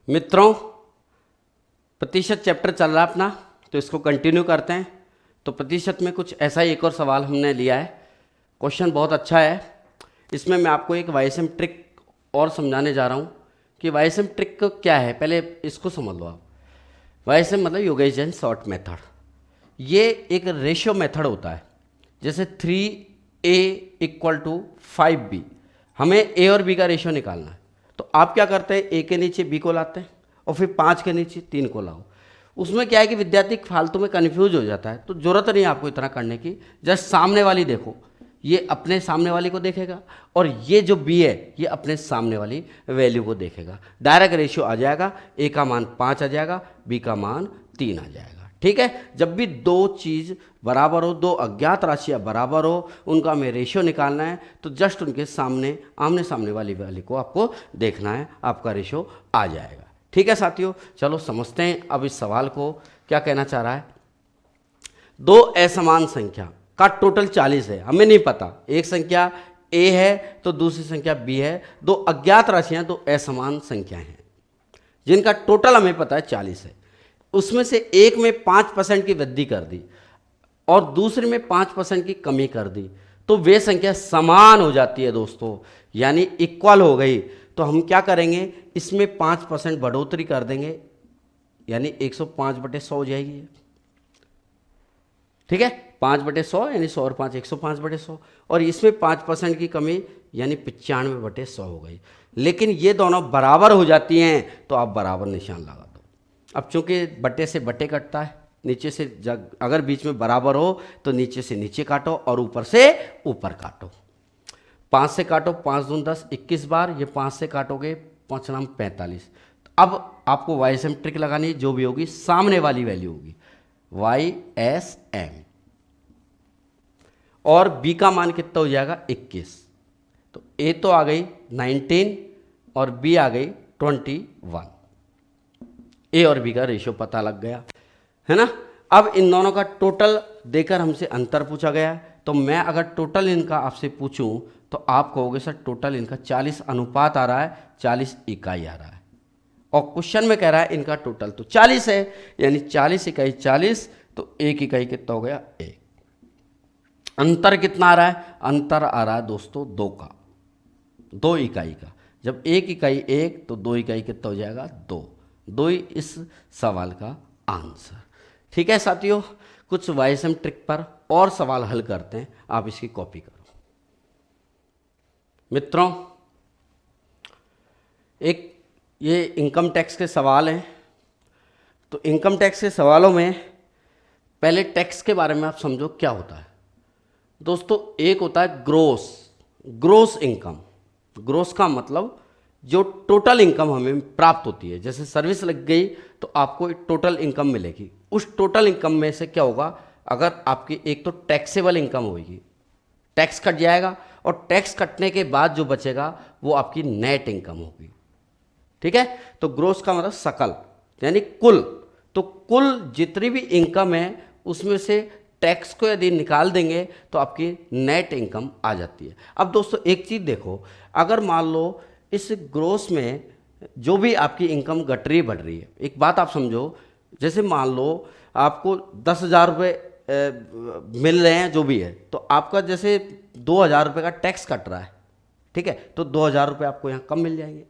मित्रों, प्रतिशत चैप्टर चल रहा है अपना, तो इसको कंटिन्यू करते हैं। तो प्रतिशत में कुछ ऐसा ही एक और सवाल हमने लिया है। क्वेश्चन बहुत अच्छा है। इसमें मैं आपको एक वाईएसएम ट्रिक और समझाने जा रहा हूँ कि वाईएसएम ट्रिक क्या है। पहले इसको समझ लो आप। वाईएसएम मतलब यूगेजन शॉर्ट मेथड। ये एक रेशियो मेथड होता है। जैसे 3a = 5b, हमें a और b का रेशियो निकालना है। तो आप क्या करते हैं, a के नीचे b को लाते हैं और फिर 5 के नीचे 3 को लाओ। उसमें क्या है कि विद्यार्थी फालतू में कन्फ्यूज हो जाता है, तो जरूरत नहीं है आपको इतना करने की। जस्ट सामने वाली देखो, ये अपने सामने वाली को देखेगा और ये जो b है ये अपने सामने वाली वैल्यू को देखेगा। डायरेक्ट रेशियो आ जाएगा, a का मान 5 आ जाएगा, b का मान 3 आ जाएगा। ठीक है। जब भी दो चीज़ बराबर हो, दो अज्ञात राशियां बराबर हो, उनका हमें रेशियो निकालना है, तो जस्ट उनके सामने आमने सामने वाली को आपको देखना है, आपका रेशियो आ जाएगा। ठीक है साथियों, चलो समझते हैं अब इस सवाल को क्या कहना चाह रहा है। दो असमान संख्या का टोटल 40 है, हमें नहीं पता। एक संख्या a है तो दूसरी संख्या b है। दो अज्ञात राशियां, दो असमान संख्याएं हैं जिनका टोटल हमें पता है 40 है। उसमें से एक में 5% की वृद्धि कर दी और दूसरे में 5% की कमी कर दी, तो वे संख्या समान हो जाती है दोस्तों, यानी इक्वल हो गई। तो हम क्या करेंगे, इसमें 5% बढ़ोतरी कर देंगे, यानी 105/100 हो जाएगी। ठीक है, 5/100 यानी 100 और 5 105/100, और इसमें 5% की कमी यानी 95/100 हो गई। लेकिन ये दोनों बराबर हो जाती हैं, तो आप बराबर निशान लगा दो। अब चूंकि बट्टे से बट्टे कटता है, नीचे से अगर बीच में बराबर हो तो नीचे से नीचे काटो और ऊपर से ऊपर काटो। 5 से काटो, 5 दूनी 10, 21 बार। ये 5 से काटोगे, 5 नाम 45। अब आपको वाईएसएम ट्रिक लगानी, जो भी होगी सामने वाली वैल्यू होगी वाईएसएम, और बी का मान कितना हो जाएगा 21। तो ए तो आ गई 19 और बी आ गई 21। ए और बी का रेशियो पता लग गया है ना। अब इन दोनों का टोटल देकर हमसे अंतर पूछा गया है, तो मैं अगर टोटल इनका आपसे पूछूं तो आप कहोगे सर टोटल इनका 40 अनुपात आ रहा है, 40 इकाई आ रहा है, और क्वेश्चन में कह रहा है इनका टोटल तो 40 है, यानी 40 इकाई 40, तो एक इकाई कितना हो गया 1। अंतर कितना आ रहा है, अंतर आ रहा है दोस्तों 2 का, 2 इकाई का। जब एक इकाई 1 तो 2 इकाई कितना हो जाएगा 2। 2 ही इस सवाल का आंसर। ठीक है साथियों, कुछ वाईएसएम ट्रिक पर और सवाल हल करते हैं, आप इसकी कॉपी करो। मित्रों, एक ये इनकम टैक्स के सवाल हैं। तो इनकम टैक्स के सवालों में पहले टैक्स के बारे में आप समझो क्या होता है दोस्तों। एक होता है ग्रोस इनकम। ग्रोस का मतलब जो टोटल इनकम हमें प्राप्त होती है। जैसे सर्विस लग गई तो आपको एक टोटल इनकम मिलेगी। उस टोटल इनकम में से क्या होगा, अगर आपकी एक तो टैक्सेबल इनकम होगी, टैक्स कट जाएगा, और टैक्स कटने के बाद जो बचेगा वो आपकी नेट इनकम होगी। ठीक है। तो ग्रोस का मतलब सकल, यानी कुल। तो कुल जितनी भी इनकम है उसमें से टैक्स को यदि निकाल देंगे तो आपकी नेट इनकम आ जाती है। अब दोस्तों एक चीज़ देखो, अगर मान लो इस ग्रोस में जो भी आपकी इनकम घट रही बढ़ रही है, एक बात आप समझो, जैसे मान लो आपको 10,000 रुपये मिल रहे हैं जो भी है, तो आपका जैसे 2,000 रुपये का टैक्स कट रहा है, ठीक है, तो 2,000 रुपये आपको यहाँ कम मिल जाएंगे।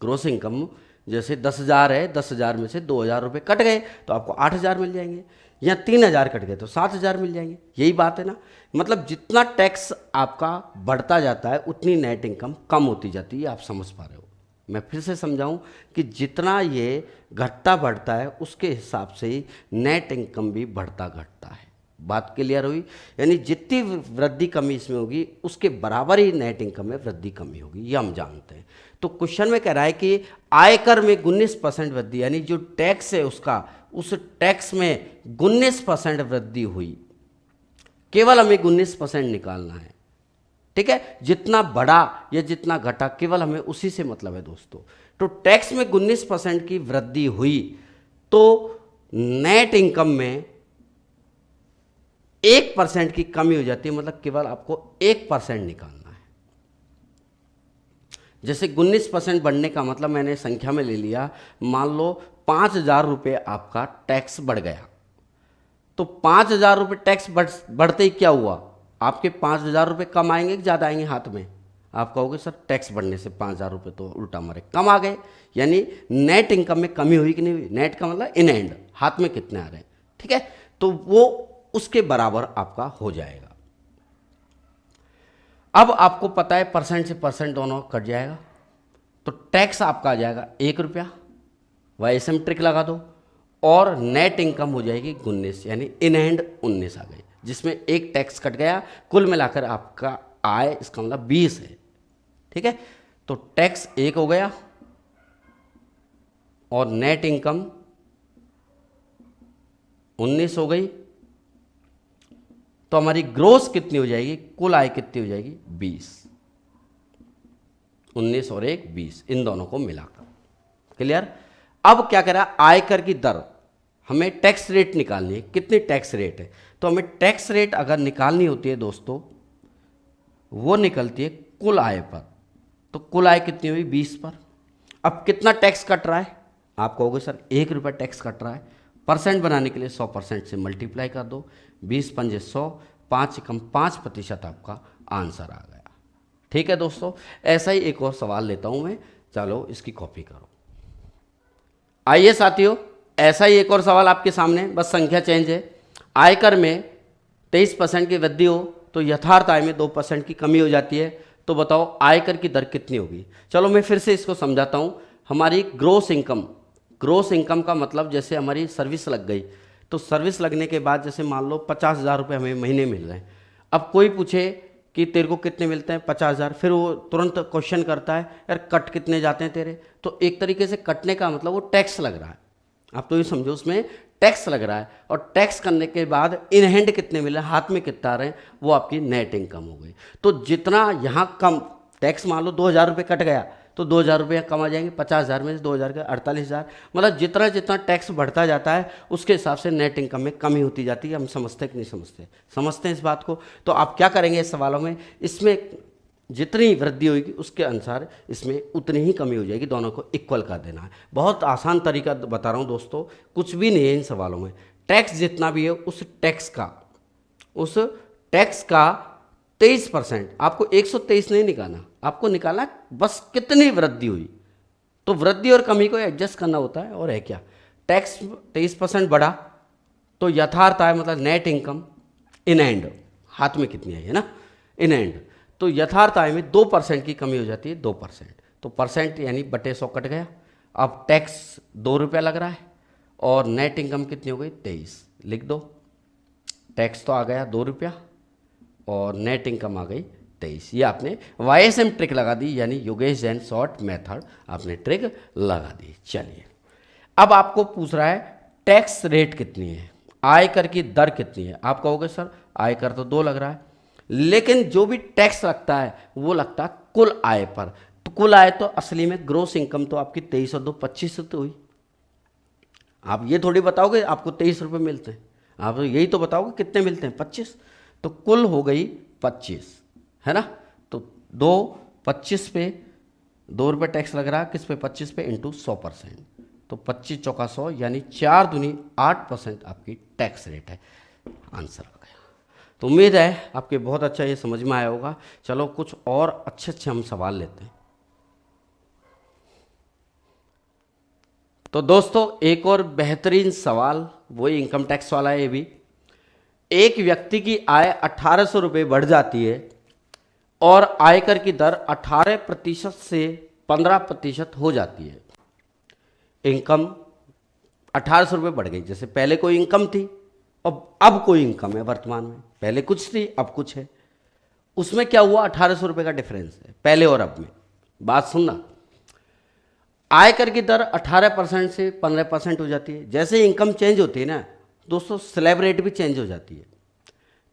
ग्रोस इनकम जैसे 10,000 है, 10,000 में से 2,000 रुपये कट गए तो आपको 8,000 मिल जाएंगे, या 3,000 कट गए तो 7,000 मिल जाएंगे। यही बात है ना। मतलब जितना टैक्स आपका बढ़ता जाता है उतनी नेट इनकम कम होती जाती है। आप समझ पा रहे हो। मैं फिर से समझाऊं कि जितना ये घटता बढ़ता है उसके हिसाब से ही नेट इनकम भी बढ़ता घटता है। बात क्लियर हुई। यानी जितनी वृद्धि कमी इसमें होगी उसके बराबर ही नेट इनकम में वृद्धि कमी होगी, ये हम जानते हैं। तो क्वेश्चन में कह रहा है कि आयकर में 19% वृद्धि, यानी जो टैक्स है उसका, उस टैक्स में 19% वृद्धि हुई। केवल हमें 19% निकालना है। ठीक है। जितना बढ़ा या जितना घटा केवल हमें उसी से मतलब है दोस्तों। तो टैक्स में 19% की वृद्धि हुई तो नेट इनकम में 1% की कमी हो जाती है। मतलब केवल आपको 1% निकालना है। जैसे 19% बढ़ने का मतलब मैंने संख्या में ले लिया, मान लो 5,000 रुपये आपका टैक्स बढ़ गया। तो 5,000 रुपये टैक्स बढ़ते ही क्या हुआ, आपके 5,000 रुपये कम आएंगे कि ज़्यादा आएंगे हाथ में? आप कहोगे सर टैक्स बढ़ने से 5,000 रुपये तो उल्टा मारे कम आ गए, यानी नेट इनकम में कमी हुई कि नहीं हुई? नेट का मतलब इन हैंड, हाथ में कितने आ रहे हैं, ठीक है, तो वो उसके बराबर आपका हो जाएगा। अब आपको पता है परसेंट से परसेंट दोनों कट जाएगा, तो टैक्स आपका आ जाएगा 1 रुपया, वाईएसएम ट्रिक लगा दो, और नेट इनकम हो जाएगी 19, यानी इन हैंड 19 आ गई, जिसमें एक टैक्स कट गया, कुल मिलाकर आपका आय इसका मतलब 20 है, ठीक है। तो टैक्स 1 हो गया और नेट इनकम 19 हो गई, तो हमारी ग्रोस कितनी हो जाएगी, कुल आय कितनी हो जाएगी 20, 19 और 1 20, इन दोनों को मिलाकर। क्लियर? अब क्या करा, आयकर की दर, हमें टैक्स रेट निकालनी है, कितनी टैक्स रेट है, तो हमें टैक्स रेट अगर निकालनी होती है दोस्तों, वो निकलती है कुल आय पर। तो कुल आय कितनी हुई 20 पर। अब कितना टैक्स कट रहा है, आप कहोगे सर 1 रुपया टैक्स कट रहा है, परसेंट बनाने के लिए 100% से मल्टीप्लाई कर दो, 20 पंजे 100, 5 कम 5% आपका आंसर आ गया। ठीक है दोस्तों, ऐसा ही एक और सवाल लेता हूं मैं, चलो इसकी कॉपी करो। आइए साथियों, ऐसा ही एक और सवाल आपके सामने, बस संख्या चेंज है। आयकर में 23% की वृद्धि हो तो यथार्थ आय में 2% की कमी हो जाती है, तो बताओ आयकर की दर कितनी होगी। चलो मैं फिर से इसको समझाता हूं। हमारी ग्रोस इनकम का मतलब जैसे हमारी सर्विस लग गई, तो सर्विस लगने के बाद जैसे मान लो 50,000 रुपये हमें महीने मिल रहे हैं। अब कोई पूछे कि तेरे को कितने मिलते हैं, 50,000, फिर वो तुरंत क्वेश्चन करता है यार कट कितने जाते हैं तेरे, तो एक तरीके से कटने का मतलब वो टैक्स लग रहा है। आप तो ये समझो उसमें टैक्स लग रहा है, और टैक्स करने के बाद इन हैंड कितने मिले, हाथ में कितना आ रहे हैं, वो आपकी नेट इनकम हो गई। तो जितना यहाँ कम टैक्स, मान लो 2,000 रुपये कट गया, तो 2,000 रुपये कम आ जाएंगे, 50,000 में से 2,000 के 48,000, मतलब जितना जितना टैक्स बढ़ता जाता है उसके हिसाब से नेट इनकम में कमी होती जाती है। हम समझते कि नहीं समझते? समझते हैं इस बात को। तो आप क्या करेंगे इस सवालों में, इसमें जितनी वृद्धि होगी उसके अनुसार इसमें उतनी ही कमी हो जाएगी, दोनों को इक्वल कर देना है। बहुत आसान तरीका बता रहा हूँ दोस्तों, कुछ भी नहीं है इन सवालों में। टैक्स जितना भी है उस टैक्स का 23%, आपको 123 नहीं निकालना, आपको निकालना बस कितनी वृद्धि हुई। तो वृद्धि और कमी को एडजस्ट करना होता है, और है क्या, टैक्स 23% बढ़ा तो यथार्थ आय मतलब नेट इनकम इन हैंड, हाथ में कितनी आई है ना, इन हैंड, तो यथार्थ आय में 2% की कमी हो जाती है, 2%। तो परसेंट यानी बटे 100 कट गया। अब टैक्स 2 रुपया लग रहा है और नेट इनकम कितनी हो गई 23, लिख दो। टैक्स तो आ गया 2 रुपया और नेट इनकम आ गई 23। ये आपने वाईएसएम ट्रिक लगा दी, यानी योगेश जैन शॉर्ट मेथड आपने ट्रिक लगा दी। चलिए अब आपको पूछ रहा है टैक्स रेट कितनी है, आयकर की दर कितनी है। आप कहोगे सर आयकर तो 2 लग रहा है, लेकिन जो भी टैक्स लगता है वो लगता है कुल आय पर। तो कुल आय तो असली में ग्रोस इनकम तो आपकी 23 और 2 25 तो हुई। आप ये थोड़ी बताओगे आपको 23 रुपये मिलते हैं, आप तो यही तो बताओगे कितने मिलते हैं 25, तो कुल हो गई 25, है ना। तो 25 पे 2 रुपये टैक्स लग रहा है, किस पे 25 पे इंटू 100%, तो 25 चौका 100 यानी 4 दूनी 8% आपकी टैक्स रेट है। आंसर आ गया। तो उम्मीद है आपके बहुत अच्छा ये समझ में आया होगा। चलो कुछ और अच्छे हम सवाल लेते हैं। तो दोस्तों एक और बेहतरीन सवाल वही इनकम टैक्स वाला है। ये भी एक व्यक्ति की आय 1,800 रुपये बढ़ जाती है और आयकर की दर 18% से 15% हो जाती है। इनकम 1,800 रुपये बढ़ गई, जैसे पहले कोई इनकम थी और अब कोई इनकम है वर्तमान में, पहले कुछ थी अब कुछ है। उसमें क्या हुआ, 1,800 रुपये का डिफरेंस है पहले और अब में। बात सुनना, आयकर की दर 18% से 15% हो जाती है। जैसे इनकम चेंज होती है ना दोस्तों, स्लैब रेट भी चेंज हो जाती है।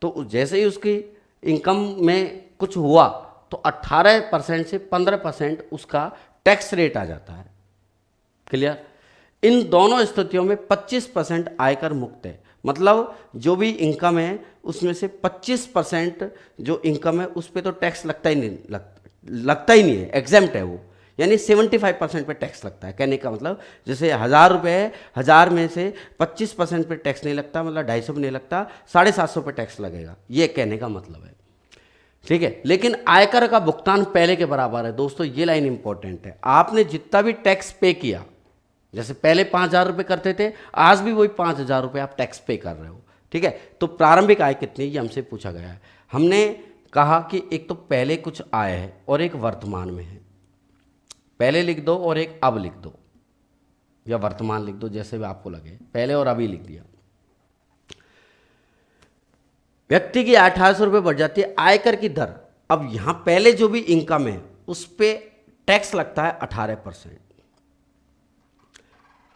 तो जैसे ही उसकी इनकम में कुछ हुआ तो 18% से 15% उसका टैक्स रेट आ जाता है। क्लियर? इन दोनों स्थितियों में 25% आयकर मुक्त है, मतलब जो भी इनकम है उसमें से 25% जो इनकम है उस पर तो टैक्स लगता ही नहीं, लगता ही नहीं है, एग्जेम्प्ट है वो, यानी 75% पे टैक्स लगता है। कहने का मतलब जैसे 1,000 रुपये है, 1,000 में से 25% पे टैक्स नहीं लगता, मतलब 250 पे नहीं लगता, 750 पे टैक्स लगेगा, ये कहने का मतलब है। ठीक है, लेकिन आयकर का भुगतान पहले के बराबर है। दोस्तों ये लाइन इंपॉर्टेंट है, आपने जितना भी टैक्स पे किया, जैसे पहले 5,000 रुपये करते थे, आज भी वही 5,000 रुपये आप टैक्स पे कर रहे हो। ठीक है, तो प्रारंभिक आय कितनी, ये हमसे पूछा गया है। हमने कहा कि एक तो पहले कुछ आय है और एक वर्तमान में है, पहले लिख दो और एक अब लिख दो, या वर्तमान लिख दो, जैसे भी आपको लगे, पहले और अभी लिख दिया। व्यक्ति की 1,800 रुपये बढ़ जाती है, आयकर की दर, अब यहां पहले जो भी इनकम है उस पर टैक्स लगता है 18%।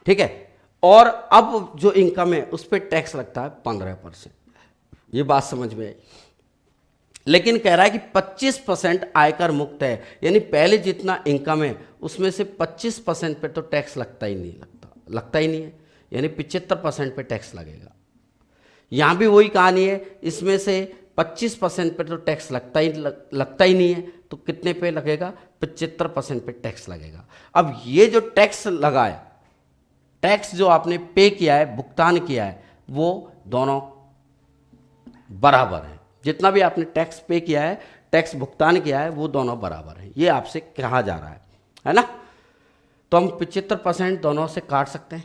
ठीक है, और अब जो इनकम है उस पर टैक्स लगता है 15%। ये बात समझ में आई। लेकिन कह रहा है कि 25% आयकर मुक्त है, यानी पहले जितना इनकम है उसमें से 25% पे तो टैक्स लगता ही नहीं है, यानी 75% पे टैक्स लगेगा। यहां भी वही कहानी है, इसमें से 25% पे तो टैक्स लगता ही नहीं है, तो कितने पे लगेगा, 75% पे टैक्स लगेगा। अब ये जो टैक्स लगा है, टैक्स जो आपने पे किया है, भुगतान किया है, वो दोनों बराबर है। जितना भी आपने टैक्स पे किया है, टैक्स भुगतान किया है, वो दोनों बराबर है, ये आपसे कहा जा रहा है ना। तो हम 75% दोनों से काट सकते हैं,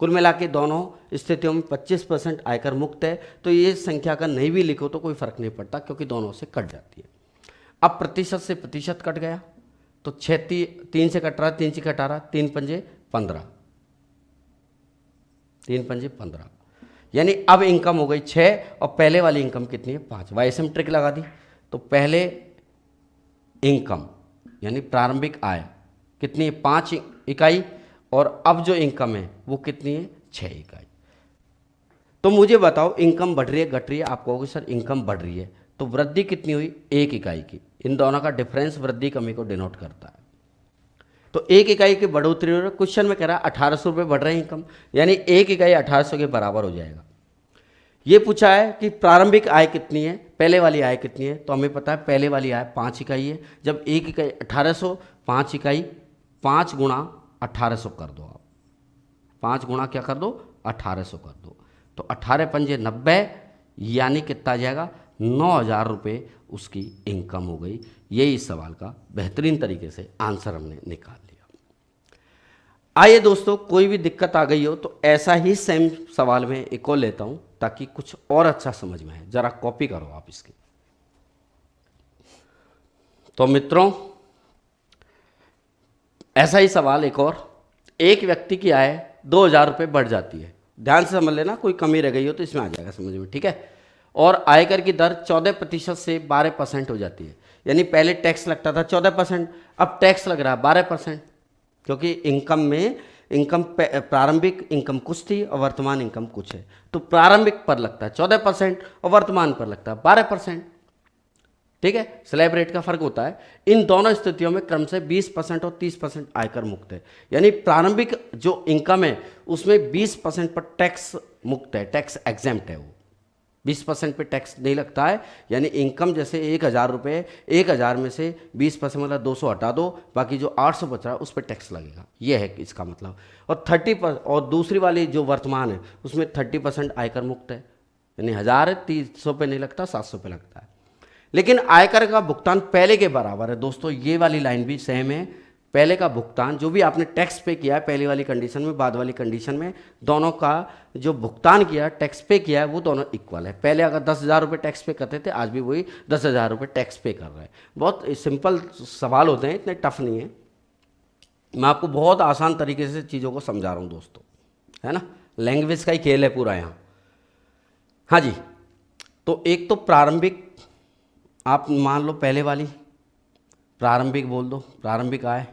कुल मिला के दोनों स्थितियों में 25% आयकर मुक्त है। तो ये संख्या का नहीं भी लिखो तो कोई फर्क नहीं पड़ता, क्योंकि दोनों से कट जाती है। अब प्रतिशत से प्रतिशत कट गया, तो 3 से कट रहा, 3 से कटा रहा, 3 पंजे 15, 3 पंजे 15, यानी अब इनकम हो गई 6 और पहले वाली इनकम कितनी है, 5। वाईएसएम ट्रिक लगा दी, तो पहले इनकम यानी प्रारंभिक आय कितनी है, 5 इकाई, और अब जो इनकम है वो कितनी है, 6 इकाई। तो मुझे बताओ इनकम बढ़ रही है घट रही है, आप कहोगे सर इनकम बढ़ रही है, तो वृद्धि कितनी हुई, 1 इकाई की। इन दोनों का डिफरेंस वृद्धि कमी को डिनोट करता है। तो 1 इकाई की बढ़ोतरी हो रही है, क्वेश्चन में कह रहा है 1,800 रुपये बढ़ रहे हैं इनकम, यानी 1 इकाई 1,800 के बराबर हो जाएगा। ये पूछा है कि प्रारंभिक आय कितनी है, पहले वाली आय कितनी है, तो हमें पता है पहले वाली आय 5 इकाई है। जब 1 इकाई 1,800, 5 इकाई, 5 गुणा 1,800 कर दो आप, 5 गुणा क्या कर दो, 1,800 कर दो, तो 18 पंजे 90, यानी कितना आ जाएगा, 9,000 रुपये उसकी इनकम हो गई। यही इस सवाल का बेहतरीन तरीके से आंसर हमने निकाल लिया। आइए दोस्तों, कोई भी दिक्कत आ गई हो तो ऐसा ही सेम सवाल में एक और लेता हूं, ताकि कुछ और अच्छा समझ में आए। जरा कॉपी करो आप इसकी। तो मित्रों, ऐसा ही सवाल एक और, एक व्यक्ति की आय 2,000 रुपये बढ़ जाती है, ध्यान से समझ लेना, कोई कमी रह गई हो तो इसमें आ जाएगा समझ में, ठीक है। और आयकर की दर 14% से 12% हो जाती है, यानी पहले टैक्स लगता था 14%, अब टैक्स लग रहा है 12%, क्योंकि इनकम में प्रारंभिक इनकम कुछ थी और वर्तमान इनकम कुछ है। तो प्रारंभिक पर लगता है 14% और वर्तमान पर लगता है 12%। ठीक है, स्लैब रेट का फर्क होता है। इन दोनों स्थितियों में क्रम से 20% और 30% आयकर मुक्त है, यानी प्रारंभिक जो इनकम है उसमें 20% पर टैक्स मुक्त है, टैक्स एग्जेम्प्ट है, वो 20% पे टैक्स नहीं लगता है। यानी इनकम जैसे 1,000 रुपये, 1,000 में से 20% मतलब 200 हटा दो, बाकी जो 800 बच रहा है उस पर टैक्स लगेगा, ये है इसका मतलब। और 30% और दूसरी वाली जो वर्तमान है उसमें 30% आयकर मुक्त है, यानी 1,000 है, 300 पे नहीं लगता, 700 पे लगता है। लेकिन आयकर का भुगतान पहले के बराबर है। दोस्तों ये वाली लाइन भी सेम है, पहले का भुगतान जो भी आपने टैक्स पे किया है पहली वाली कंडीशन में, बाद वाली कंडीशन में, दोनों का जो भुगतान किया, टैक्स पे किया है, वो दोनों इक्वल है। पहले अगर 10,000 रुपये टैक्स पे करते थे, आज भी वही 10,000 रुपये टैक्स पे कर रहे हैं। बहुत सिंपल सवाल होते हैं, इतने टफ नहीं है। मैं आपको बहुत आसान तरीके से चीज़ों को समझा रहा हूँ दोस्तों, है ना, लैंग्वेज का ही खेल है पूरा यहाँ। हाँ जी, तो एक तो प्रारंभिक, आप मान लो पहले वाली प्रारंभिक बोल दो, प्रारंभिक आय,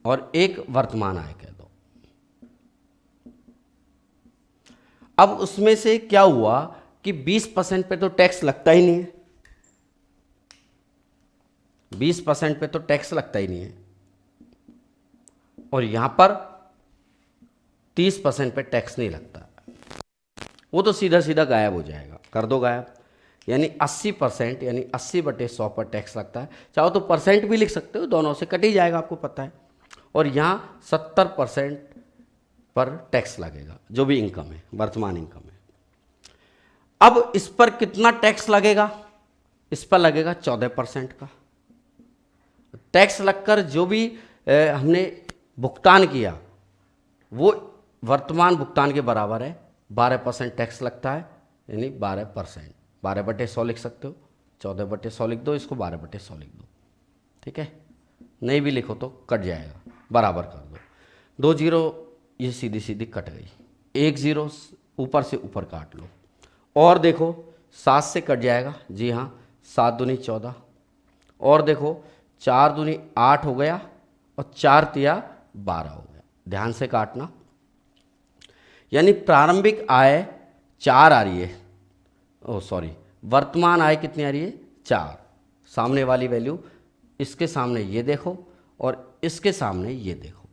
और एक वर्तमान आय कह दो। अब उसमें से क्या हुआ कि 20% पे तो टैक्स लगता ही नहीं है, 20% पे तो टैक्स लगता ही नहीं है, और यहां पर 30% पे टैक्स नहीं लगता, वो तो सीधा सीधा गायब हो जाएगा, कर दो गायब। यानी 80%, यानी 80/100 पर टैक्स लगता है। चाहो तो परसेंट भी लिख सकते हो, दोनों से कट ही जाएगा, आपको पता है। और यहाँ 70% पर टैक्स लगेगा, जो भी इनकम है, वर्तमान इनकम है। अब इस पर कितना टैक्स लगेगा? इस पर लगेगा 14% का टैक्स लगकर जो भी हमने भुगतान किया वो वर्तमान भुगतान के बराबर है। 12% टैक्स लगता है, यानी 12%। 12/100 लिख सकते हो, 14/100 लिख दो, इसको 12/100 लिख दो, ठीक है। नहीं भी लिखो तो कट जाएगा, बराबर कर दो। 2 जीरो ये सीधी सीधी कट गई, 1 जीरो ऊपर से ऊपर काट लो। और देखो 7 से कट जाएगा, जी हाँ, 7 दूनी 14। और देखो 4 दूनी 8 हो गया, और 4 तिया 12 हो गया। ध्यान से काटना, यानी प्रारंभिक आय 4 आ रही है, ओ सॉरी, वर्तमान आय कितनी आ रही है? 4। सामने वाली वैल्यू, इसके सामने ये देखो और इसके सामने ये देखो।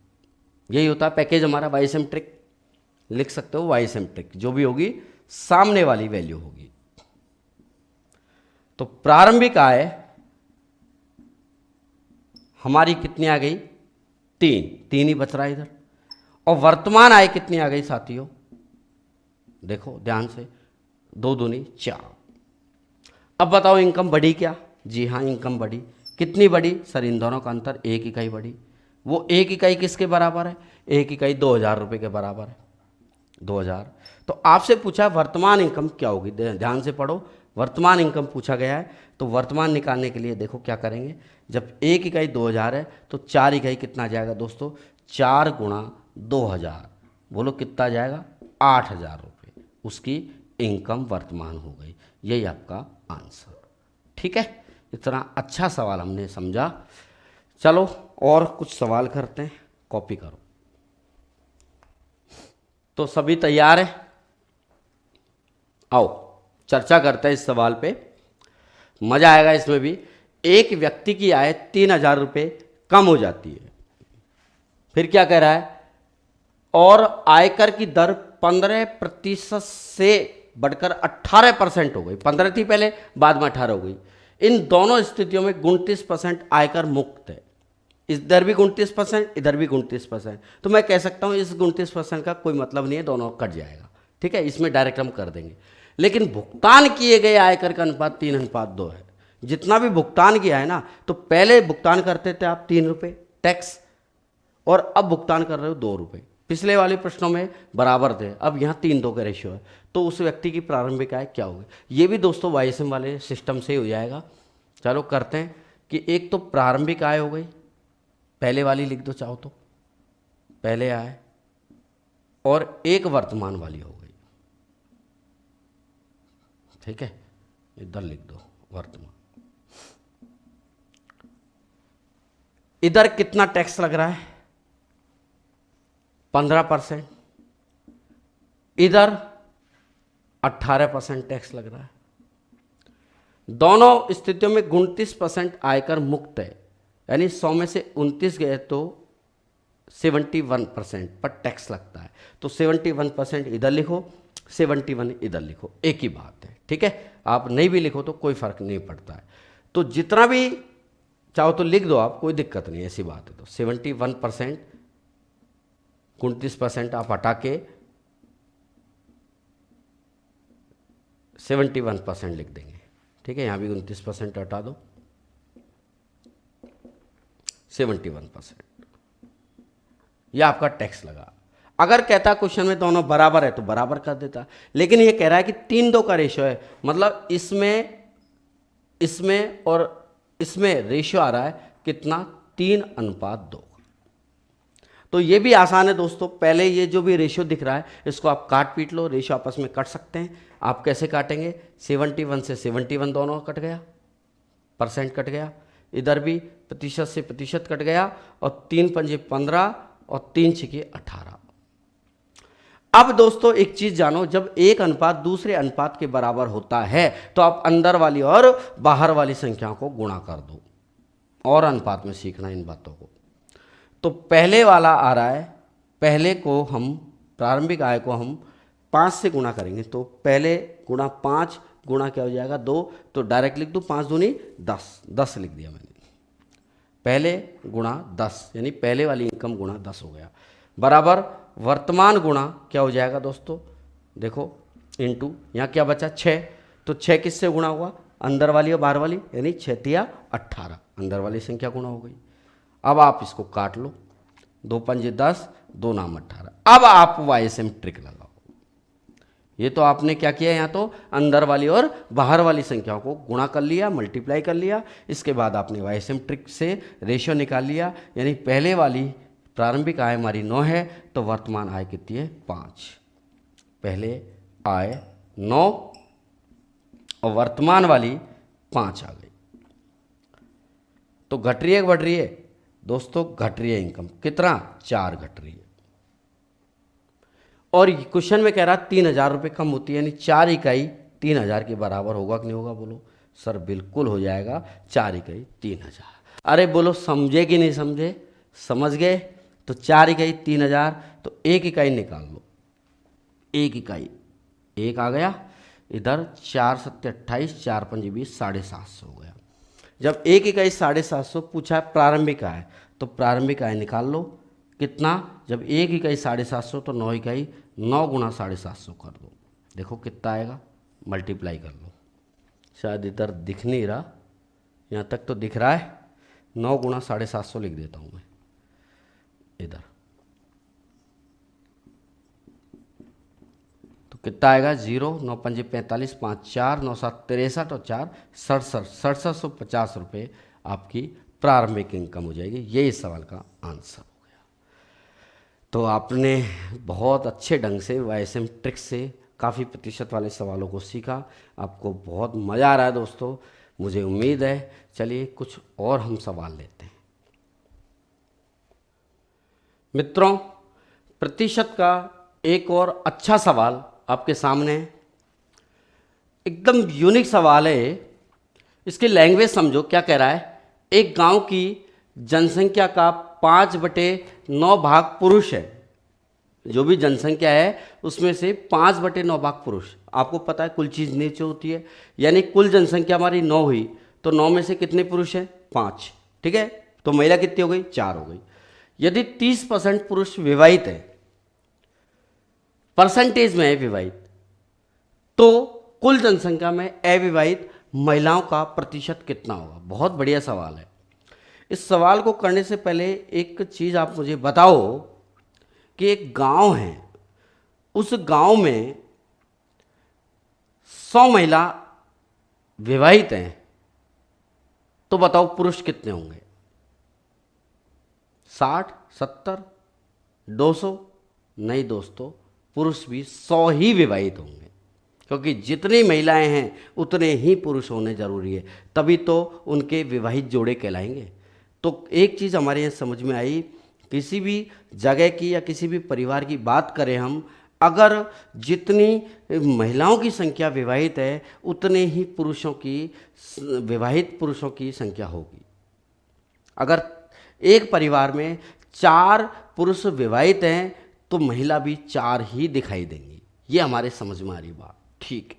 यही होता है पैकेज हमारा वाईएसएम ट्रिक, लिख सकते हो वाईएसएम ट्रिक, जो भी होगी सामने वाली वैल्यू होगी। तो प्रारंभिक आय हमारी कितनी आ गई? 3 ही बच रहा है इधर। और वर्तमान आय कितनी आ गई साथियों? देखो ध्यान से, 2 दूनी 4। अब बताओ इनकम बढ़ी क्या? जी हाँ, इनकम बढ़ी। कितनी बढ़ी सर? इन दोनों का अंतर 1 इकाई बढ़ी। वो 1 इकाई किसके बराबर है? 1 इकाई 2000 रुपये के बराबर है, 2000। तो आपसे पूछा वर्तमान इनकम क्या होगी, ध्यान से पढ़ो। वर्तमान इनकम पूछा गया है, तो वर्तमान निकालने के लिए देखो क्या करेंगे। जब 1 इकाई 2000 है तो 4 इकाई कितना आ जाएगा दोस्तों? 4 गुणा 2000, बोलो कितना जाएगा? 8000 रुपये उसकी इनकम वर्तमान हो गई। यही आपका आंसर, ठीक है। इतना अच्छा सवाल हमने समझा। चलो और कुछ सवाल करते हैं, कॉपी करो। तो सभी तैयार है? आओ चर्चा करते हैं इस सवाल पे, मजा आएगा इसमें भी। एक व्यक्ति की आय 3000 रुपये कम हो जाती है, फिर क्या कह रहा है? और आयकर की दर 15% से बढ़कर 18% हो गई। 15 थी पहले, बाद में 18 हो गई। इन दोनों स्थितियों में 29% आयकर मुक्त है। इधर भी 29%, इधर भी 29%। तो मैं कह सकता हूं इस 29% का कोई मतलब नहीं है, दोनों कट जाएगा, ठीक है। इसमें डायरेक्ट हम कर देंगे। लेकिन भुगतान किए गए आयकर का अनुपात 3:2 है। जितना भी भुगतान किया है ना, तो पहले भुगतान करते थे आप 3 रुपये टैक्स, और अब भुगतान कर रहे हो 2 रुपये। पिछले वाले प्रश्नों में बराबर थे, अब यहाँ 3:2 का रेशियो है। तो उस व्यक्ति की प्रारंभिक आय क्या होगी? ये भी दोस्तों वाईएसएम वाले सिस्टम से ही हो जाएगा। चलो करते हैं कि एक तो प्रारंभिक आय हो गई, पहले वाली लिख दो चाहो तो, पहले आय, और एक वर्तमान वाली हो गई, ठीक है। इधर लिख दो वर्तमान। इधर कितना टैक्स लग रहा है? 15%। इधर 18% टैक्स लग रहा है। दोनों स्थितियों में 29% आयकर मुक्त है, यानी 100 में से 29 गए तो 71% पर टैक्स लगता है। तो 71% इधर लिखो, 71 इधर लिखो, एक ही बात है, ठीक है। आप नहीं भी लिखो तो कोई फर्क नहीं पड़ता है। तो जितना भी चाहो तो लिख दो आप, कोई दिक्कत नहीं, ऐसी बात है। तो 71%, 29% आप हटा के 71% लिख देंगे, ठीक है। यहाँ भी 29% हटा दो, 71%, यह आपका टैक्स लगा। अगर कहता क्वेश्चन में दोनों बराबर है तो बराबर कर देता, लेकिन ये कह रहा है कि 3:2 का रेशियो है, मतलब इसमें और इसमें रेशियो आ रहा है कितना? 3:2। तो ये भी आसान है दोस्तों। पहले ये जो भी रेशियो दिख रहा है इसको आप काट पीट लो, रेशियो आपस में कट सकते हैं। आप कैसे काटेंगे? 71 से 71 दोनों कट गया, परसेंट कट गया। इधर भी प्रतिशत से प्रतिशत कट गया, और 3 पंजे 15 और 3 छिके 18। अब दोस्तों एक चीज जानो, जब एक अनुपात दूसरे अनुपात के बराबर होता है तो आप अंदर वाली और बाहर वाली संख्या को गुणा कर दो, और अनुपात में सीखना इन बातों को। तो पहले वाला आ रहा है, पहले को हम प्रारंभिक आय को हम 5 से गुणा करेंगे, तो पहले गुणा 5, गुणा क्या हो जाएगा 2, तो डायरेक्ट लिख दूँ 5 दूनी 10, 10 लिख दिया मैंने। पहले गुणा 10 यानी पहले वाली इनकम गुणा 10 हो गया, बराबर वर्तमान गुणा क्या हो जाएगा दोस्तों, देखो इनटू यहाँ क्या बचा 6, तो 6 किससे गुणा हुआ, अंदर वाली और बाहर वाली, यानी 6 तिया 18, अंदर वाली संख्या गुणा हो गई। अब आप इसको काट लो, 2 पंजे 10, 2 नाम 18। अब आप वाईएसएम ट्रिक लगाओ। ये तो आपने क्या किया, यहाँ तो अंदर वाली और बाहर वाली संख्याओं को गुणा कर लिया, मल्टीप्लाई कर लिया। इसके बाद आपने वाईएसएम ट्रिक से रेशियो निकाल लिया, यानी पहले वाली प्रारंभिक आय हमारी 9 है, तो वर्तमान आय कितनी है 5। पहले आय 9 और वर्तमान वाली 5 आ गई। तो घट रही है बढ़ रही है दोस्तों, घट रही है इनकम, कितना 4 घट रही है। और क्वेश्चन में कह रहा 3,000 रुपये कम होती है, यानी 4 इकाई 3,000 के बराबर होगा कि नहीं होगा, बोलो सर बिल्कुल हो जाएगा, 4 इकाई 3,000। अरे बोलो समझे कि नहीं समझे, समझ गए। तो 4 इकाई 3,000, तो 1 इकाई निकाल लो, 1 इकाई 1 आ गया इधर, 4 7 28, 4 5 20, 750 हो गया। जब 1 इकाई 750 पूछा है प्रारंभिक आय, तो प्रारंभिक आय निकाल लो कितना, जब 1 इकाई 750 तो 9 इकाई 9 गुणा 750 कर दो, देखो कितना आएगा, मल्टीप्लाई कर लो। शायद इधर दिख नहीं रहा, यहाँ तक तो दिख रहा है, 9 गुणा 750 लिख देता हूँ मैं इधर, तो कितना आएगा 0, 9 पंजे 45, 5 4, 9 7 63 और 4 67, 6750 रुपये आपकी प्रारंभिक इनकम हो जाएगी। ये इस सवाल का आंसर हो गया। तो आपने बहुत अच्छे ढंग से वाईएसएम ट्रिक से काफ़ी प्रतिशत वाले सवालों को सीखा, आपको बहुत मज़ा आ रहा है दोस्तों, मुझे उम्मीद है। चलिए कुछ और हम सवाल लेते हैं। मित्रों, प्रतिशत का एक और अच्छा सवाल आपके सामने है, एकदम यूनिक सवाल है। इसकी लैंग्वेज समझो, क्या कह रहा है, एक गांव की जनसंख्या का 5/9 भाग पुरुष है। जो भी जनसंख्या है उसमें से 5/9 भाग पुरुष। आपको पता है कुल चीज़ नीचे होती है, यानी कुल जनसंख्या हमारी 9 हुई, तो 9 में से कितने पुरुष हैं 5, ठीक है, तो महिला कितनी हो गई 4 हो गई। यदि 30% पुरुष विवाहित है, परसेंटेज में है विवाहित, तो कुल जनसंख्या में अविवाहित महिलाओं का प्रतिशत कितना होगा। बहुत बढ़िया सवाल है। इस सवाल को करने से पहले एक चीज़ आप मुझे बताओ कि एक गांव है, उस गांव में 100 महिला विवाहित हैं, तो बताओ पुरुष कितने होंगे, 60, 70, 200? नहीं दोस्तों, पुरुष भी 100 ही विवाहित होंगे, क्योंकि जितनी महिलाएं हैं उतने ही पुरुष होने जरूरी है, तभी तो उनके विवाहित जोड़े कहलाएंगे। तो एक चीज़ हमारे यहाँ समझ में आई, किसी भी जगह की या किसी भी परिवार की बात करें हम, अगर जितनी महिलाओं की संख्या विवाहित है उतने ही पुरुषों की, विवाहित पुरुषों की संख्या होगी। अगर एक परिवार में 4 पुरुष विवाहित हैं तो महिला भी 4 ही दिखाई देंगी। ये हमारे समझ में आ रही बात, ठीक है।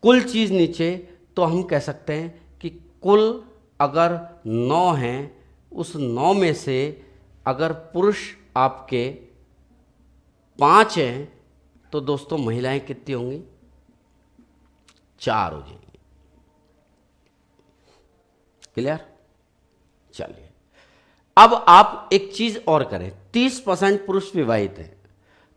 कुल चीज़ नीचे, तो हम कह सकते हैं कि कुल अगर 9 हैं, उस 9 में से अगर पुरुष आपके 5 हैं, तो दोस्तों महिलाएं कितनी होंगी, 4 हो जाएंगी। क्लियर? चलिए अब आप एक चीज और करें, 30% पुरुष विवाहित हैं,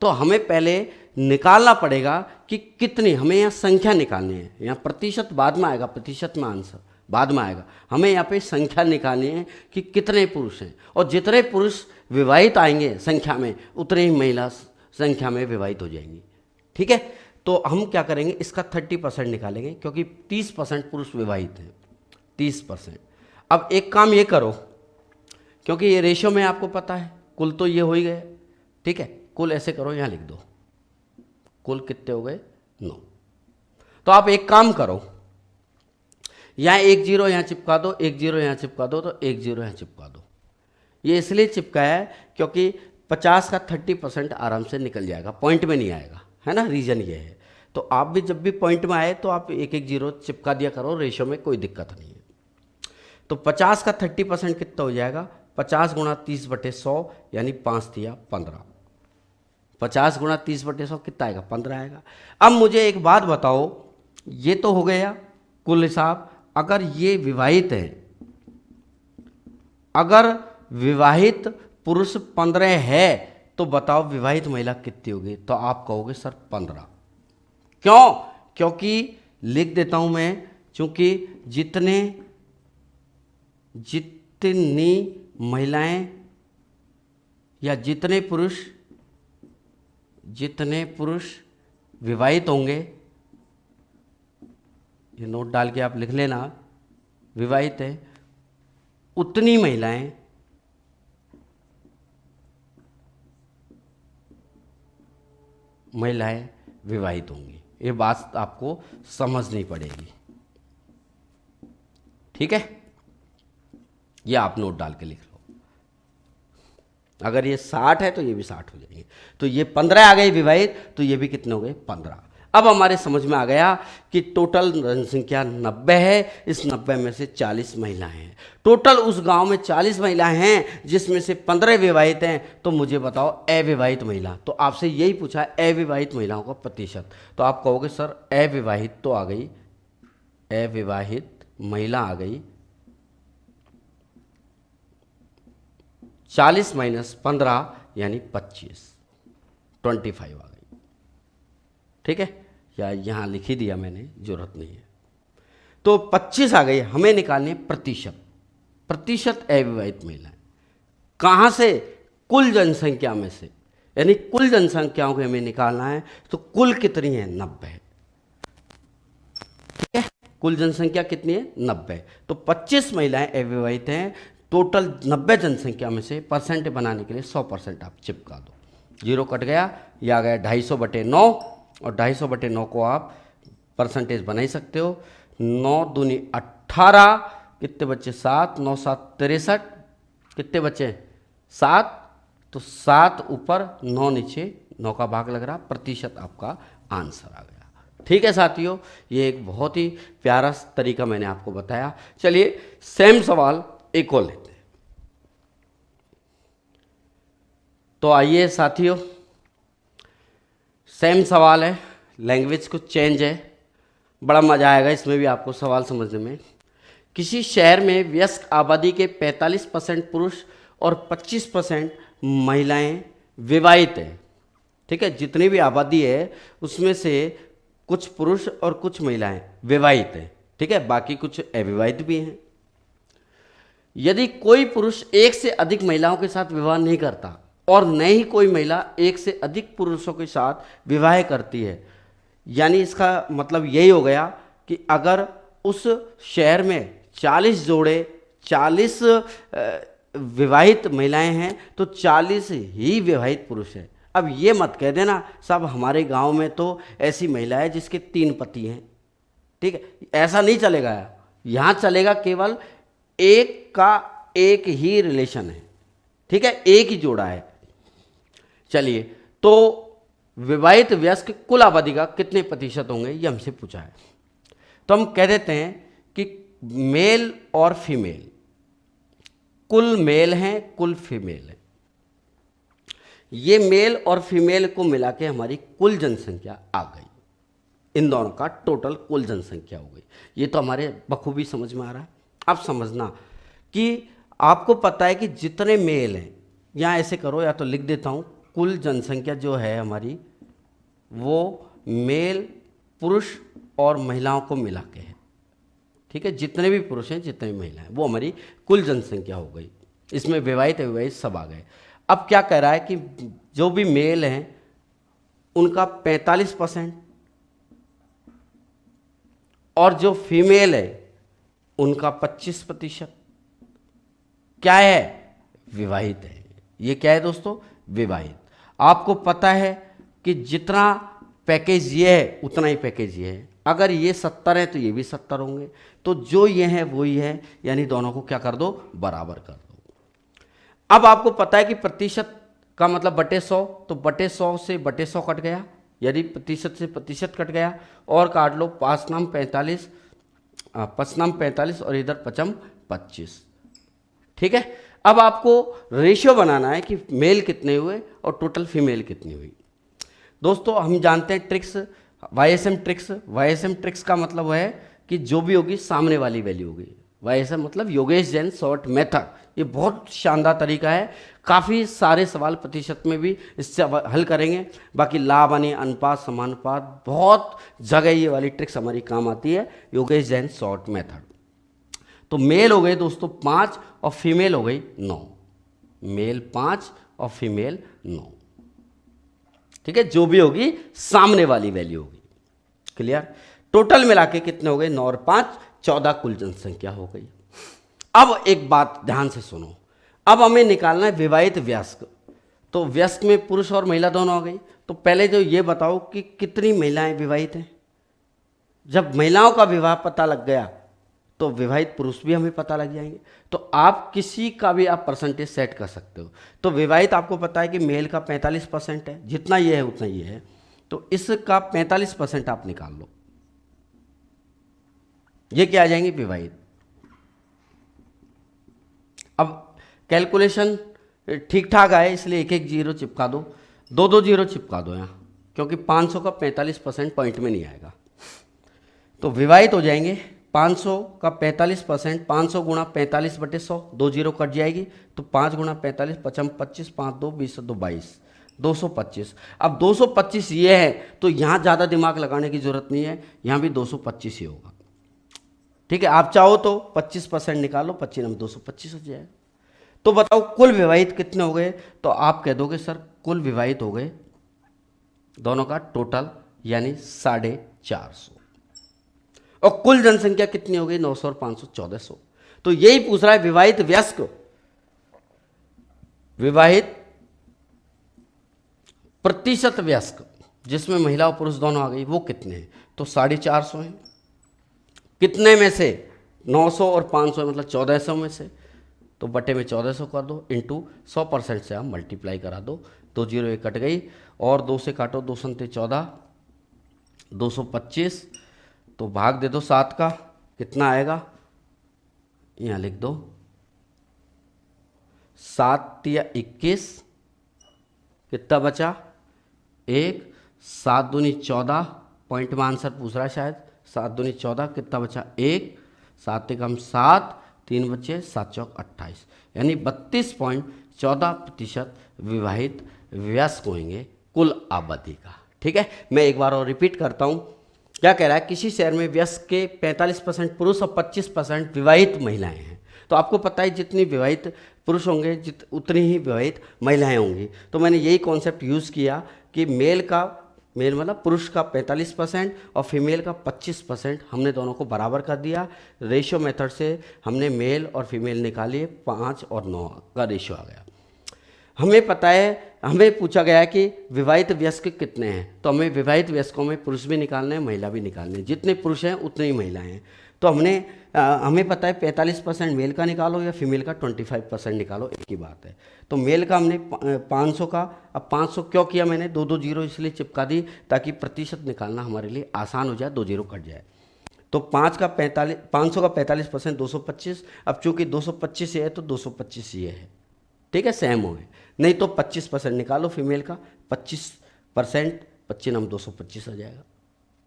तो हमें पहले निकालना पड़ेगा कि कितनी, हमें यहाँ संख्या निकालनी है। यहाँ प्रतिशत बाद में आएगा, प्रतिशत में आंसर बाद में आएगा, हमें यहाँ पे संख्या निकालनी है कि कितने पुरुष हैं, और जितने पुरुष विवाहित आएंगे संख्या में उतने ही महिला संख्या में विवाहित हो जाएंगी, ठीक है। तो हम क्या करेंगे, इसका 30% निकालेंगे, क्योंकि 30% पुरुष विवाहित हैं, 30%। अब एक काम ये करो, क्योंकि ये रेशियो में आपको पता है, कुल तो ये हो ही गए, ठीक है, कुल ऐसे करो, यहाँ लिख दो, कुल कितने हो गए 9। तो आप एक काम करो, यहाँ 1 0 यहाँ चिपका दो, 1 0 यहाँ चिपका दो, तो 1 0 यहाँ चिपका दो। ये इसलिए चिपकाया है क्योंकि 50 का 30% आराम से निकल जाएगा, पॉइंट में नहीं आएगा, है ना, रीजन ये है। तो आप भी जब भी पॉइंट में आए तो आप एक एक जीरो चिपका दिया करो, रेशो में कोई दिक्कत नहीं है। तो 50 का 30% कितना हो जाएगा, 50 गुणा 30/100 यानी 5 दिया 15। 50 गुणा 30/100 कितना आएगा, 15 आएगा। अब मुझे एक बात बताओ, ये तो हो गया कुल हिसाब। अगर ये विवाहित है, अगर विवाहित पुरुष 15 है तो बताओ विवाहित महिला कितनी होगी, तो आप कहोगे सर 15। क्यों? क्योंकि लिख देता हूं मैं, क्योंकि जितनी महिलाएं या जितने पुरुष विवाहित होंगे, ये नोट डाल के आप लिख लेना, विवाहित है, उतनी महिलाएं विवाहित होंगी। ये बात आपको समझनी पड़ेगी, ठीक है। ये आप नोट डाल के लिख लो। अगर ये 60 है तो ये भी 60 हो जाएंगे। तो ये 15 आ गए विवाहित, तो ये भी कितने हो गए, 15। अब हमारे समझ में आ गया कि टोटल जनसंख्या 90 है, इस 90 में से 40 महिलाएं हैं। टोटल उस गांव में 40 महिलाएं हैं जिसमें से 15 विवाहित हैं। तो मुझे बताओ अविवाहित महिला, तो आपसे यही पूछा है अविवाहित महिलाओं का प्रतिशत। तो आप कहोगे सर अविवाहित तो आ गई, अविवाहित महिला आ गई 40 माइनस 15 यानी 25 आ गई, ठीक है। या यहाँ लिख ही दिया मैंने, जरूरत नहीं है। तो 25 आ गई। हमें निकालने प्रतिशत अविवाहित महिलाएं कहाँ से, कुल जनसंख्या में से, यानी कुल जनसंख्याओं को हमें निकालना है। तो कुल कितनी है, 90 है, ठीक है। कुल जनसंख्या कितनी है, 90। तो 25 महिलाएं अविवाहित हैं। टोटल 90 जनसंख्या में से परसेंट बनाने के लिए 100% आप चिपका दो। जीरो कट गया, ये आ गया 250/9, और 250/9 को आप परसेंटेज बना ही सकते हो। 9 दूनी 18, कितने बच्चे, 7, 9 7 63, कितने बच्चे 7, तो 7 ऊपर 9 नीचे, 9 का भाग लग रहा, प्रतिशत आपका आंसर आ गया, ठीक है साथियों। ये एक बहुत ही प्यारा तरीका मैंने आपको बताया। चलिए सेम सवाल एक और लेते हैं। तो आइए साथियों, सेम सवाल है, लैंग्वेज कुछ चेंज है, बड़ा मज़ा आएगा इसमें भी आपको सवाल समझने में। किसी शहर में वयस्क आबादी के 45% पुरुष और 25% महिलाएं विवाहित हैं, ठीक है। जितनी भी आबादी है उसमें से कुछ पुरुष और कुछ महिलाएं विवाहित हैं, ठीक है, बाकी कुछ अविवाहित भी हैं। यदि कोई पुरुष एक से अधिक महिलाओं के साथ विवाह नहीं करता और न ही कोई महिला एक से अधिक पुरुषों के साथ विवाह करती है, यानी इसका मतलब यही हो गया कि अगर उस शहर में 40 जोड़े 40 विवाहित महिलाएं हैं तो 40 ही विवाहित पुरुष हैं। अब ये मत कह देना सब हमारे गांव में तो ऐसी महिला है जिसके 3 पति हैं, ठीक है, ऐसा नहीं चलेगा। यहाँ चलेगा केवल एक का एक ही रिलेशन है, ठीक है, एक ही जोड़ा है। चलिए, तो विवाहित वयस्क कुल आबादी का कितने प्रतिशत होंगे ये हमसे पूछा है। तो हम कह देते हैं कि मेल और फीमेल, कुल मेल हैं कुल फीमेल है। ये मेल और फीमेल को मिला के हमारी कुल जनसंख्या आ गई, इन दोनों का टोटल कुल जनसंख्या हो गई। ये तो हमारे बखूबी समझ में आ रहा है। अब समझना कि आपको पता है कि जितने मेल हैं, यहाँ ऐसे करो या तो लिख देता हूँ, कुल जनसंख्या जो है हमारी वो मेल पुरुष और महिलाओं को मिला के है, ठीक है। जितने भी पुरुष हैं जितने भी महिलाएं, वो हमारी कुल जनसंख्या हो गई। इसमें विवाहित अविवाहित सब आ गए। अब क्या कह रहा है कि जो भी मेल हैं उनका 45% और जो फीमेल है उनका 25% क्या है, विवाहित है। ये क्या है दोस्तों, विवाहित। आपको पता है कि जितना पैकेज ये है उतना ही पैकेज ये है। अगर ये 70 है तो ये भी 70 होंगे, तो जो ये है वो ही है, यानी दोनों को क्या कर दो, बराबर कर दो। अब आपको पता है कि प्रतिशत का मतलब बटे 100, तो बटे 100 से बटे 100 कट गया, यदि प्रतिशत से प्रतिशत कट गया और काट लो, 5 नाम 45, 5 नाम 45 और इधर 5 25। ठीक है, अब आपको रेशियो बनाना है कि मेल कितने हुए और टोटल फीमेल कितनी हुई। दोस्तों हम जानते हैं ट्रिक्स, वाईएसएम ट्रिक्स। वाईएसएम ट्रिक्स का मतलब है कि जो भी होगी सामने वाली वैल्यू होगी। वाईएसएम मतलब योगेश जैन शॉर्ट मेथड। ये बहुत शानदार तरीका है, काफ़ी सारे सवाल प्रतिशत में भी इससे हल करेंगे। बाकी लाभ हानि अनुपात समानुपात बहुत जगह ये वाली ट्रिक्स हमारी काम आती है, योगेश जैन शॉर्ट मेथड। तो मेल हो गए दोस्तों 5 और फीमेल हो गई 9। मेल 5 और फीमेल 9। ठीक है, जो भी होगी सामने वाली वैल्यू होगी। क्लियर। टोटल मिला के कितने हो गए, 9 और 5 14 कुल जनसंख्या हो गई। अब एक बात ध्यान से सुनो, अब हमें निकालना है विवाहित वयस्क। तो वयस्क में पुरुष और महिला दोनों आ गई। तो पहले जो ये बताओ कि कितनी महिलाएं विवाहित हैं। जब महिलाओं का विवाह पता लग गया तो विवाहित पुरुष भी हमें पता लग जाएंगे। तो आप किसी का भी आप परसेंटेज सेट कर सकते हो। तो विवाहित आपको पता है कि मेल का 45% है, जितना ये है उतना ये है, तो इसका 45% आप निकाल लो। ये क्या आ जाएंगे, विवाहित। अब कैलकुलेशन ठीक ठाक आए इसलिए एक एक जीरो चिपका दो, दो दो जीरो चिपका दो यहाँ, क्योंकि 500 का 45% पॉइंट में नहीं आएगा। तो विवाहित हो जाएंगे 500 का 45%, 500 गुणा 45/100, 2 जीरो कट जाएगी। तो 5 गुणा 45 55 25 5 2 20 2 22 225। अब 225 ये है तो यहाँ ज़्यादा दिमाग लगाने की जरूरत नहीं है, यहाँ भी 225 ही होगा। ठीक है, आप चाहो तो 25% निकालो, 25 में 225 हो जाएगा। तो बताओ कुल विवाहित कितने हो गए। तो आप कह दोगे सर कुल विवाहित हो गए दोनों का टोटल यानी 450। और कुल जनसंख्या कितनी हो गई, 900 और 500 1400। तो यही पूछ रहा है विवाहित वयस्क, विवाहित प्रतिशत वयस्क जिसमें महिला और पुरुष दोनों आ गई, वो कितने हैं। तो 450 हैं। कितने में से, 900 और 500 मतलब 1400 में से। तो बटे में 1400 कर दो, इंटू 100% से आप मल्टीप्लाई करा दो। 2 जीरो एक कट गई और 2 से काटो, 2 संते 14, 225। तो भाग दे दो 7 का, कितना आएगा, यहाँ लिख दो 7 या 21, कितना बचा 1, 7 दूनी 14, पॉइंट में आंसर पूछ रहा है शायद, 7 दूनी 14, कितना बचा 1, 7 कम 7, 3 बचे 7 चौक 28, यानी 32.14% विवाहित वयस्क होंगे कुल आबादी का। ठीक है, मैं एक बार और रिपीट करता हूँ। क्या कह रहा है, किसी शहर में वयस्क के 45% पुरुष और 25% विवाहित महिलाएं हैं। तो आपको पता है जितनी विवाहित पुरुष होंगे उतनी ही विवाहित महिलाएं होंगी। तो मैंने यही कॉन्सेप्ट यूज़ किया कि मेल मतलब पुरुष का 45% और फीमेल का 25% हमने दोनों को बराबर कर दिया। रेशियो मेथड से हमने मेल और फीमेल निकालिए, 5 और 9 का रेशियो आ गया। हमें पता है, हमें पूछा गया है कि विवाहित वयस्क कितने हैं। तो हमें विवाहित वयस्कों में पुरुष भी निकालने हैं, महिला भी निकालने हैं। जितने पुरुष हैं उतनी ही महिलाएं हैं। तो हमें पता है 45% मेल का निकालो या फीमेल का 25% निकालो, एक ही बात है। तो मेल का हमने 500 का, अब 500 क्यों किया मैंने, 2 जीरो इसलिए चिपका दी ताकि प्रतिशत निकालना हमारे लिए आसान हो जाए, 2 जीरो कट जाए। तो 500 का 45% 225। अब चूंकि 225 ये है तो 225 ये है। ठीक है, सेम हो गए। नहीं तो 25% निकालो फीमेल का, 25%, 25 नम 225 आ जाएगा,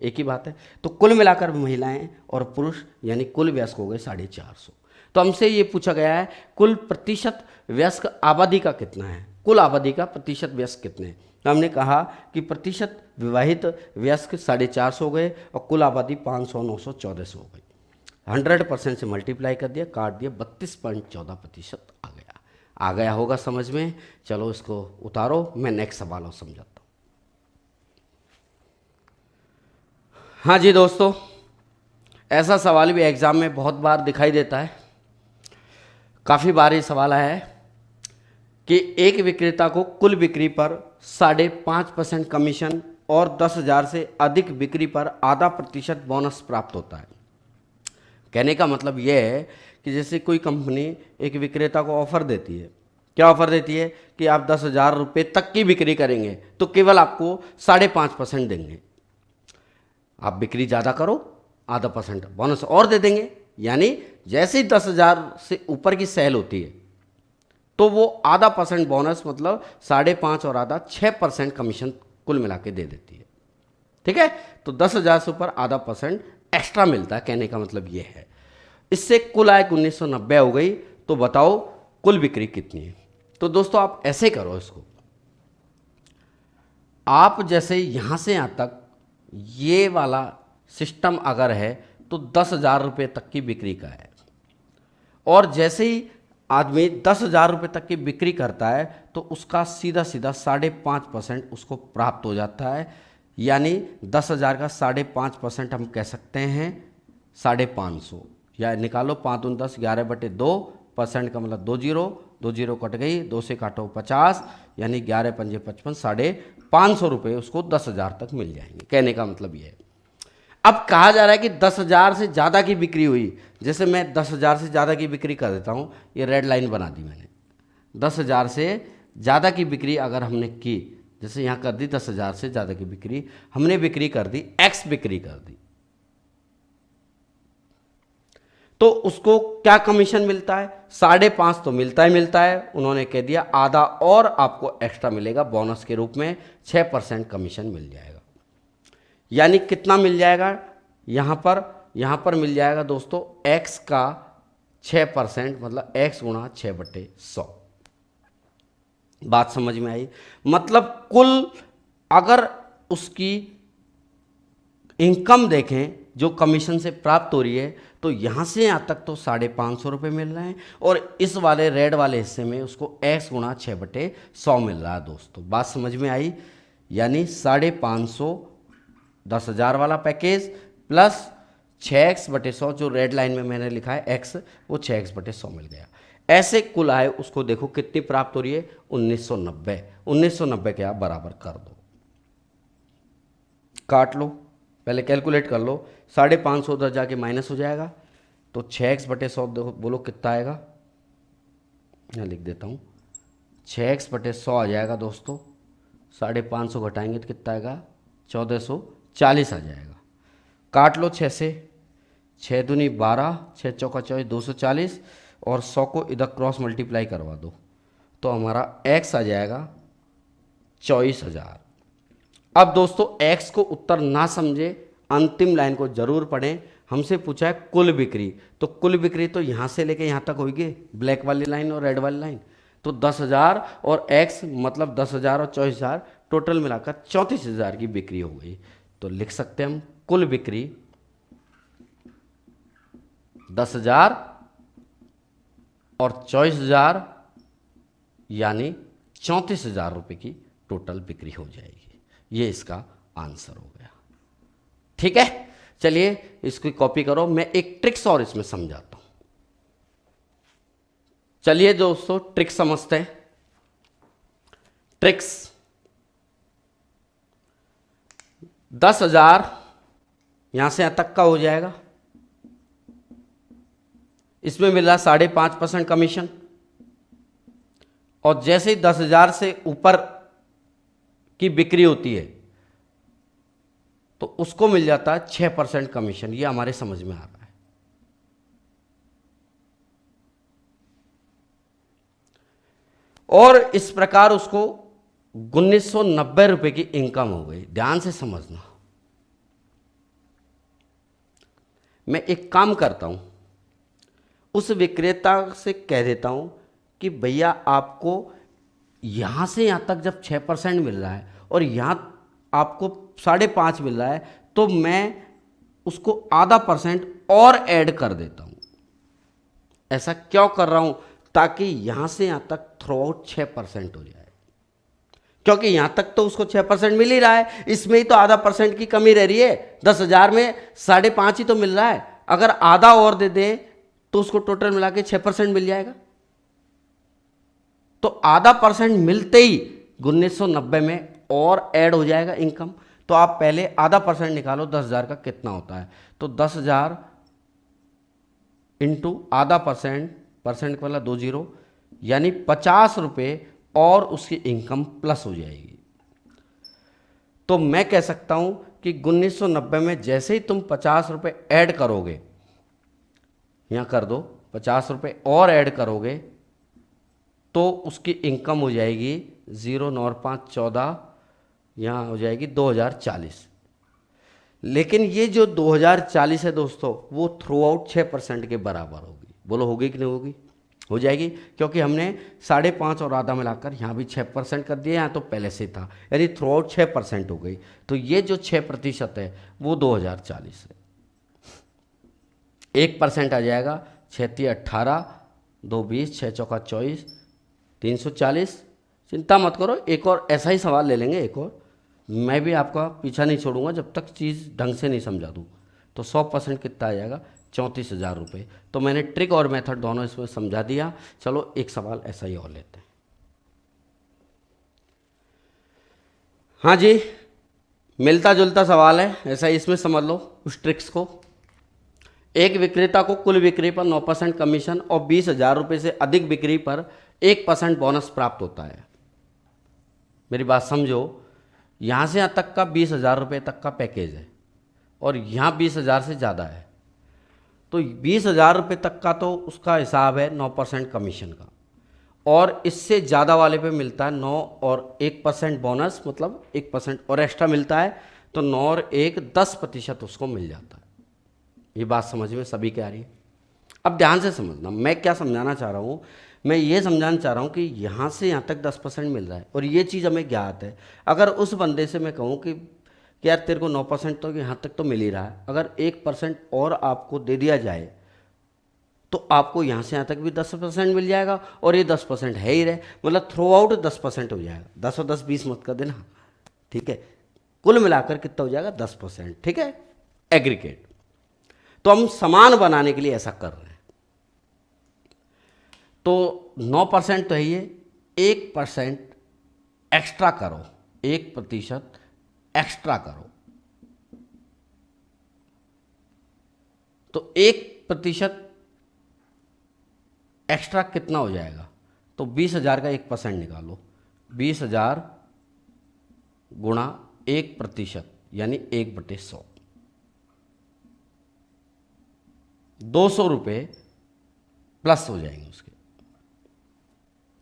एक ही बात है। तो कुल मिलाकर महिलाएं और पुरुष यानी कुल वयस्क हो गए 450। तो हमसे ये पूछा गया है कुल प्रतिशत वयस्क आबादी का कितना है, कुल आबादी का प्रतिशत वयस्क कितने हैं। तो हमने कहा कि प्रतिशत विवाहित वयस्क 450 हो गए और कुल आबादी 500, 900, 1400 हो गई। 100% से मल्टीप्लाई कर दिया, काट दिया, 32.14% आ गया होगा समझ में। चलो इसको उतारो, मैं नेक्स्ट सवाल और समझाता हूँ। हाँ जी दोस्तों, ऐसा सवाल भी एग्ज़ाम में बहुत बार दिखाई देता है। काफ़ी बार ये सवाल आया है कि एक विक्रेता को कुल बिक्री पर 5.5% कमीशन और 10,000 से अधिक बिक्री पर आधा प्रतिशत बोनस प्राप्त होता है। कहने का मतलब यह है कि जैसे कोई कंपनी एक विक्रेता को ऑफर देती है क्या ऑफर देती है कि आप 10,000 रुपये तक की बिक्री करेंगे तो केवल आपको 5.5% देंगे। आप बिक्री ज़्यादा करो, आधा परसेंट बोनस और दे देंगे। यानी जैसे ही 10,000 से ऊपर की सेल होती है तो वो आधा परसेंट बोनस, मतलब 5.5 और आधा 6% कमीशन कुल मिला के दे देती है। ठीक है, तो 10,000 से ऊपर आधा परसेंट एक्स्ट्रा मिलता है, कहने का मतलब ये है। इससे कुल आय 1990 हो गई। तो बताओ कुल बिक्री कितनी है। तो दोस्तों आप ऐसे करो इसको, आप जैसे यहां से यहां तक ये वाला सिस्टम अगर है तो 10,000 रुपये तक की बिक्री का है, और जैसे ही आदमी 10,000 रुपये तक की बिक्री करता है तो उसका सीधा सीधा 5.5% उसको प्राप्त हो जाता है। यानी 10,000 का 5.5% हम कह सकते हैं 550, या निकालो 5 दूनी 10, 11/2% का मतलब 2 जीरो कट गई, 2 से काटो 50, यानी 11 पंजे 55, 550 रुपये उसको 10,000 तक मिल जाएंगे। कहने का मतलब ये है। अब कहा जा रहा है कि 10,000 से ज़्यादा की बिक्री हुई, जैसे मैं 10,000 से ज़्यादा की बिक्री कर देता हूँ, ये रेड लाइन बना दी मैंने। 10,000 से ज़्यादा की बिक्री अगर हमने की, जैसे यहाँ कर दी 10,000 से ज़्यादा की बिक्री, हमने बिक्री कर दी, एक्स बिक्री कर दी, तो उसको क्या कमीशन मिलता है? 5.5 तो मिलता है। उन्होंने कह दिया आधा और आपको एक्स्ट्रा मिलेगा बोनस के रूप में, 6% कमीशन मिल जाएगा। यानी कितना मिल जाएगा? यहाँ पर मिल जाएगा दोस्तों x का 6%, मतलब x गुणा 6/100। बात समझ में आई? मतलब कुल अगर उसकी इनकम देखें जो कमीशन से प्राप्त हो रही है, तो यहाँ से यहाँ तक तो 550 रुपये मिल रहे हैं, और इस वाले रेड वाले हिस्से में उसको x गुणा 6/100 मिल रहा है। दोस्तों बात समझ में आई? यानी 550 10,000 वाला पैकेज प्लस 6x/100, जो रेड लाइन में मैंने लिखा है x, वो 6x/100 मिल गया। ऐसे कुल आय उसको देखो कितनी प्राप्त हो रही है? 1990। 1990 के आप बराबर कर दो, काट लो, पहले कैलकुलेट कर लो। 550 उधर जाके माइनस हो जाएगा, तो 6x/100 देखो, बोलो कितना आएगा? यहाँ लिख देता हूँ, 6x/100 आ जाएगा दोस्तों। 550 घटाएंगे तो कितना आएगा? 1440 आ जाएगा। काट लो 6 से, 6 दूनी 12, 6 चौका 24, 240, और 100 को इधर क्रॉस मल्टीप्लाई करवा दो तो हमारा x आ जाएगा 24,000। अब दोस्तों x को उत्तर ना समझे, अंतिम लाइन को जरूर पढ़ें। हमसे पूछा है कुल बिक्री, तो कुल बिक्री तो यहाँ से लेके यहाँ तक होगी, ब्लैक वाली लाइन और रेड वाली लाइन। तो 10,000 और x मतलब 10,000 और 24,000, टोटल मिलाकर 34,000 की बिक्री हो गई। तो लिख सकते हैं हम कुल बिक्री 10,000 और 24,000, यानी 34,000 रुपये की टोटल बिक्री हो जाएगी। ये इसका आंसर हो गया। ठीक है, चलिए इसकी कॉपी करो। मैं एक ट्रिक्स और इसमें समझाता हूं। चलिए दोस्तों ट्रिक्स समझते हैं। ट्रिक्स 10,000 यहां से यहां तक का हो जाएगा, इसमें मिल रहा 5.5% कमीशन, और जैसे ही 10,000 से ऊपर की बिक्री होती है तो उसको मिल जाता है 6% कमीशन। ये हमारे समझ में आ रहा है। और इस प्रकार उसको 1990 रुपए की इनकम हो गई। ध्यान से समझना। मैं एक काम करता हूं, उस विक्रेता से कह देता हूं कि भैया आपको यहां से यहां तक जब 6% मिल रहा है और यहां आपको 5.5 मिल रहा है, तो मैं उसको आधा % और ऐड कर देता हूं। ऐसा क्यों कर रहा हूं? ताकि यहां से यहां तक थ्रू आउट 6% हो जाए, क्योंकि यहां तक तो उसको 6% मिल ही रहा है, इसमें ही तो आधा % की कमी रह रही है। 10,000 में 5.5 ही तो मिल रहा है। अगर आधा और दे दे तो उसको टोटल मिला के 6% मिल जाएगा। तो आधा % मिलते ही 1990 में और ऐड हो जाएगा इनकम। तो आप पहले आधा % निकालो, 10,000 का कितना होता है। तो 10,000 इंटू आधा %, % का वाला 2 जीरो, यानी 50 रुपये और उसकी इनकम प्लस हो जाएगी। तो मैं कह सकता हूं कि 1990 में जैसे ही तुम 50 रुपये ऐड करोगे, यहाँ कर दो 50 रुपये और ऐड करोगे, तो उसकी इनकम हो जाएगी 0 9 5 14, यहाँ हो जाएगी 2040। लेकिन ये जो 2040 है दोस्तों, वो थ्रू आउट 6% के बराबर होगी। बोलो होगी कि नहीं होगी? हो जाएगी, क्योंकि हमने 5.5 और आधा मिलाकर यहाँ भी 6% कर दिया, यहाँ तो पहले से था, यानी थ्रू आउट 6% हो गई। तो ये जो 6% है वो 2040 है। 1% आ जाएगा, 6 18, 2 20, 6 चौका 24, 340। चिंता मत करो, एक और ऐसा ही सवाल ले लेंगे, एक और। मैं भी आपका पीछा नहीं छोड़ूंगा जब तक चीज़ ढंग से नहीं समझा दूँ। तो 100% कितना आ जाएगा? 34,000 रुपये। तो मैंने ट्रिक और मेथड दोनों इसमें समझा दिया। चलो एक सवाल ऐसा ही और लेते हैं। हाँ जी, मिलता जुलता सवाल है, ऐसा ही इसमें समझ लो उस ट्रिक्स को। एक विक्रेता को कुल बिक्री पर 9% कमीशन और 20,000 रुपये से अधिक बिक्री पर 1% बोनस प्राप्त होता है। मेरी बात समझो, यहाँ से यहाँ तक का 20,000 रुपये तक का पैकेज है और यहाँ 20,000 से ज़्यादा है। तो 20,000 रुपये तक का तो उसका हिसाब है 9% कमीशन का, और इससे ज़्यादा वाले पे मिलता है 9 और 1% बोनस, मतलब 1% और एक्स्ट्रा मिलता है। तो 9 और 1 10% उसको मिल जाता है। ये बात समझ में सभी के आ रही है? अब ध्यान से समझना, मैं क्या समझाना चाह रहा हूँ। मैं ये समझाना चाह रहा हूँ कि यहाँ से यहाँ तक 10% मिल रहा है और ये चीज़ हमें ज्ञात है। अगर उस बंदे से मैं कहूँ कि यार तेरे को 9% तो यहाँ तक तो मिल ही रहा है, अगर 1% और आपको दे दिया जाए तो आपको यहाँ से यहाँ तक भी 10% मिल जाएगा, और ये 10% है ही रहे, मतलब थ्रू आउट 10% हो जाएगा। 10 और 10 20 मत कर देना, ठीक है? कुल मिलाकर कितना हो जाएगा? 10%, ठीक है, एग्रीगेट। तो हम समान बनाने के लिए ऐसा कर रहे हैं। तो 9% तो है ये, 1% एक्स्ट्रा करो, 1% एक्स्ट्रा करो, तो 1% एक्स्ट्रा कितना हो जाएगा? तो 20,000 का 1% निकालो, 20,000 गुणा 1% यानी 1/100, 200 रुपये प्लस हो जाएंगे, उसके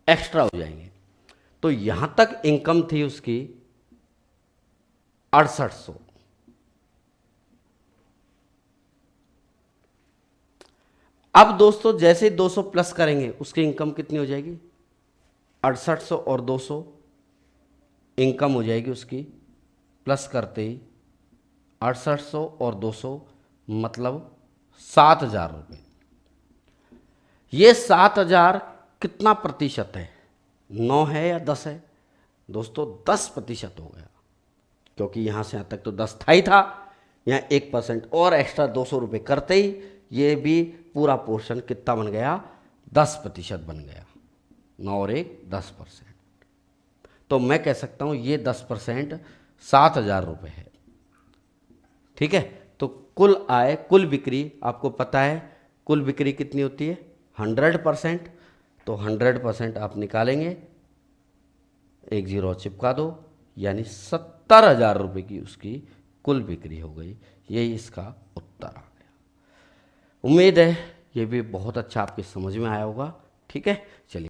एक्स्ट्रा हो जाएंगे। तो यहां तक इनकम थी उसकी 6800। अब दोस्तों जैसे 200 प्लस करेंगे उसकी इनकम कितनी हो जाएगी? 6800 और 200 इनकम हो जाएगी उसकी, प्लस करते ही 6800 और 200 मतलब 7,000 रुपये। ये 7,000 कितना प्रतिशत है? 9 है या 10 है? दोस्तों 10% हो गया, क्योंकि यहाँ से यहाँ तक तो 10 था ही था, यहाँ 1% और एक्स्ट्रा 200 रुपये करते ही ये भी पूरा पोर्शन कितना बन गया? 10% बन गया। 9 और 1 10%। तो मैं कह सकता हूँ ये 10% 7,000 रुपये है, ठीक है? तो कुल आय, कुल बिक्री, आपको पता है कुल बिक्री कितनी होती है? 100%। तो 100% आप निकालेंगे, एक जीरो चिपका दो, यानी 70,000 रुपये की उसकी कुल बिक्री हो गई। यही इसका उत्तर आ गया। उम्मीद है ये भी बहुत अच्छा आपके समझ में आया होगा, ठीक है? चलिए।